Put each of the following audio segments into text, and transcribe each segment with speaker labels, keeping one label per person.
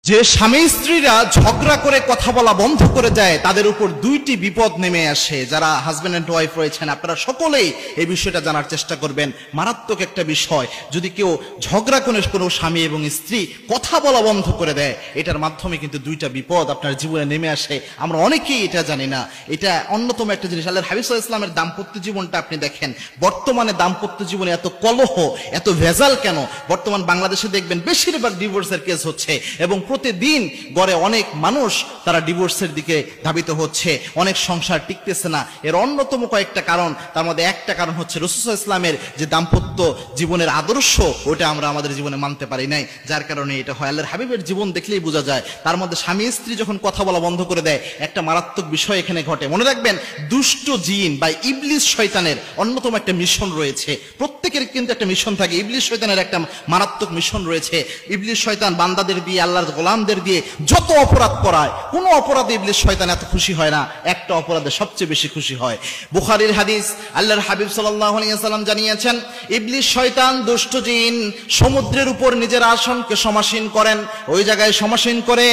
Speaker 1: যে স্বামী স্ত্রীরা ঝগড়া করে কথা বলা বন্ধ করে দেয় তাদের উপর দুইটি বিপদ নেমে আসে। যারা হাজবেন্ড এন্ড ওয়াইফ রয়েছেন আপনারা সকলেই এই বিষয়টা জানার চেষ্টা করবেন। মারাত্মক একটা বিষয়, যদি কেউ ঝগড়া করে কোনো স্বামী এবং স্ত্রী কথা বলা বন্ধ করে দেয়, এটার মাধ্যমে কিন্তু দুইটা বিপদ আপনার জীবনে নেমে আসে। আমরা অনেকেই এটা জানি না। এটা অন্যতম একটা জিনিস। আল্লাহর হাবিব সাল্লাল্লাহু আলাইহি ওয়াসাল্লামের দাম্পত্য জীবনটা আপনি দেখেন, বর্তমানে দাম্পত্য জীবনে এত কলহ, এত ভেজাল কেন? বর্তমান বাংলাদেশে দেখবেন বেশিরভাগ ডিভোর্সের কেস হচ্ছে এবং প্রতিদিন গড়ে অনেক মানুষ তারা ডিভোর্সের দিকে ধাবিত হচ্ছে, অনেক সংসার টিকতেছে না। এর অন্যতম কয়েকটা কারণ, তার মধ্যে একটা কারণ হচ্ছে রাসূল সাল্লাল্লাহু আলাইহি ওয়াসাল্লামের যে দাম্পত্য জীবনের আদর্শ, ওটা আমরা আমাদের জীবনে মানতে পারি নাই, যার কারণে এটা হয়। আল্লাহর হাবিবের জীবন দেখলেই বোঝা যায়। তার মধ্যে স্বামী স্ত্রী যখন কথা বলা বন্ধ করে দেয়, একটা মারাত্মক বিষয় এখানে ঘটে। মনে রাখবেন, দুষ্ট জিন বা ইবলিস শয়তানের অন্যতম একটা মিশন রয়েছে। প্রত্যেকের কিন্তু একটা মিশন থাকে। ইবলিস শয়তানের একটা মারাত্মক মিশন রয়েছে। ইবলিস শয়তান বান্দাদের দিয়ে, আল্লাহর গোলামদের দিয়ে যত অপরাধ করায়, কোনো অপরাধে ইবলিস শয়তান এত খুশি হয় না, একটা অপরাধে সবচেয়ে বেশি খুশি হয়। বুখারীর হাদিস, আল্লাহর হাবিব সাল্লাল্লাহু আলাইহি ওয়াসাল্লাম জানিয়েছেন, ইবলিস শয়তান দুষ্ট জিন সমুদ্রের উপর নিজের আসনকে সমাসীন করেন। ওই জায়গায় সমাসীন করে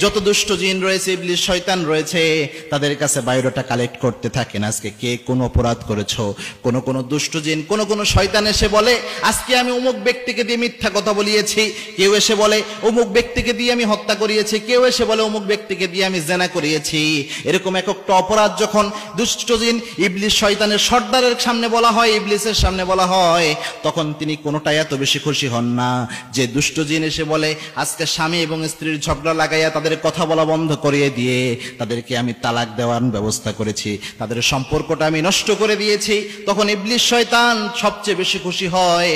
Speaker 1: যত দুষ্ট জিন রয়েছে, ইবলিস শয়তান রয়েছে, তাদের কাছে বায়োডাটা কালেক্ট করতে থাকেন। আজকে কে কোন অপরাধ করেছো? কোন দুষ্ট জিন, কোন শয়তান এসে বলে, আজকে আমি অমুক ব্যক্তিকে দিয়ে মিথ্যা কথা বলিয়েছি। কেউ এসে বলে, অমুক ব্যক্তিকে দিয়ে আমি হত্যা করিয়েছি। কেউ এসে বলে, অমুক ব্যক্তিকে দিয়ে আমি জেনা করিয়েছি। এরকম এক একটা অপরাধ যখন দুষ্ট জিন ইবলিস শয়তানের সর্দারের সামনে বলা হয়, ইবলিসের সামনে বলা হয়, তখন তিনি কোনোটাই এত বেশি খুশি হন না। যে দুষ্ট জিন এসে বলে, আজকে স্বামী এবং স্ত্রীর ঝগড়া লাগাইয়া তাদের কথা বলা বন্ধ করিয়ে দিয়ে তাদেরকে আমি তালাক দেওয়ার ব্যবস্থা করেছি, তাদের সম্পর্কটা আমি নষ্ট করে দিয়েছি, তখন ইবলিস শয়তান সবচেয়ে বেশি খুশি হয়।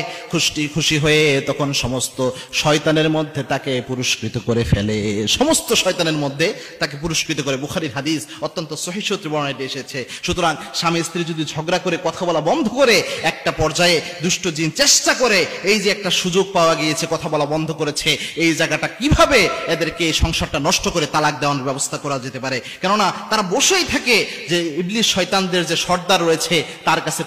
Speaker 1: খুশি হয়ে তখন সমস্ত শয়তানের মধ্যে তাকে পুরস্কৃত করে ফেলে, সমস্ত শয়তানের মধ্যে তাকে পুরস্কৃত করে। বুখারীর হাদিস, অত্যন্ত সহিহ সূত্রে বর্ণনা এসেছে। সুতরাং স্বামী স্ত্রী যদি ঝগড়া করে কথা বলা বন্ধ করে, একটা পর্যায়ে দুষ্ট জিন চেষ্টা করে, এই যে একটা সুযোগ পাওয়া গিয়েছে, কথা বলা বন্ধ করেছে, এই জায়গাটা কিভাবে এদেরকে এই সংসারটা নষ্ট করে তালাক দেওয়ার ব্যবস্থা করা যেতে পারে। কেননা তারা বসেই থাকে যে ইবলিস শয়তানদের যে সর্দার রয়েছে তার কাছে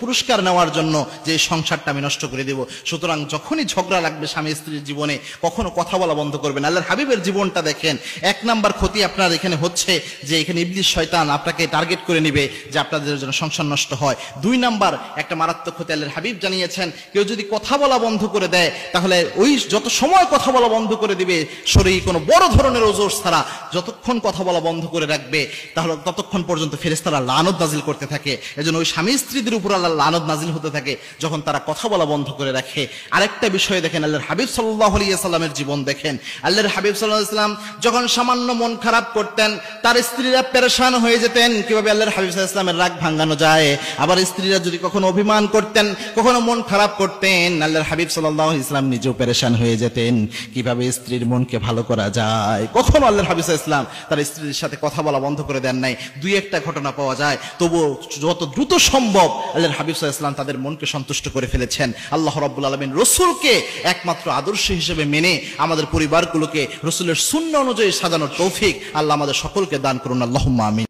Speaker 1: পুরস্কার নেওয়ার জন্য, যে সংসারটা আমি নষ্ট করে দেব। সুতরাং যখনই ঝগড়া লাগবে স্বামী স্ত্রীর জীবনে, কখনো কথা বলা বন্ধ করবেন। আল্লাহর হাবিবের জীবনটা দেখেন, এক নাম্বার ক্ষতি আপনার এখানে হচ্ছে যে এখানে ইবলিস শয়তান আপনাকে টার্গেট করে নিবে যে আপনাদের জন্য সংসার নষ্ট হয়। দুই নাম্বার একটা মারাত্মক ক্ষতি আল্লাহর হাবিব জানিয়েছেন, কেউ যদি কথা বলা বন্ধ করে দেয়, তাহলে ওই যত সময় কথা বলা বন্ধ করে দিবে, শরীরে কোনো বড় ধরনের ওজর ছাড়া যতক্ষণ কথা বলা বন্ধ করে রাখবে, তাহলে ততক্ষণ পর্যন্ত ফেরেশতারা লানত নাজিল করতে থাকে। এজন্য ওই স্বামী স্ত্রীদের উপর আল্লাহ লানত নাজিল হতে থাকে যখন তারা কথা বলা বন্ধ করে রাখে। আরেকটা বিষয় দেখেন, আল্লাহর হাবিব সাল্লাল্লাহু আলাইহি ওয়াসাল্লামের জীবন দেখেন। আল্লাহর হাবিব সাল্লাল্লাহু আলাইহি ওয়াসাল্লাম যখন সামান্য মন খারাপ করতেন, তার স্ত্রীরা পেরেশান হয়ে যেতেন কিভাবে আল্লাহর হাবিব সাল্লাল্লাহু আলাইহি ওয়াসাল্লামের রাগ ভাঙানো যায়। আবার স্ত্রীরা যদি কখনো অভিমান করতেন, কখনো মন খারাপ করতেন, আল্লাহর হাবিব সাল্লাল্লাহু আলাইহি ওয়াসাল্লাম নিজেও পেরেশান হয়ে যেতেন কিভাবে স্ত্রীর মনকে ভালো করা যায়। কখনো আল্লাহর হাবিব সাল্লাল্লাহু আলাইহি ওয়াসাল্লাম তার স্ত্রীর সাথে কথা বলা বন্ধ করে দেন নাই। দুই একটা ঘটনা পাওয়া যায়, তবু যত দ্রুত সম্ভব আল্লাহর হাবিব সাল্লাল্লাহু আলাইহি ওয়াসাল্লাম তাদের মনকে সন্তুষ্ট করে ফেলেছেন। আল্লাহ রাব্বুল আলামিন রাসূলকে একমাত্র আদর্শ হিসেবে মেনে আমাদের পরিবারগুলোকে রাসূলের সুন্নাহ অনুযায়ী সাজানোর তৌফিক আল্লাহ আমাদের সকলকে দান করুন। আল্লাহুম্মা আমিন।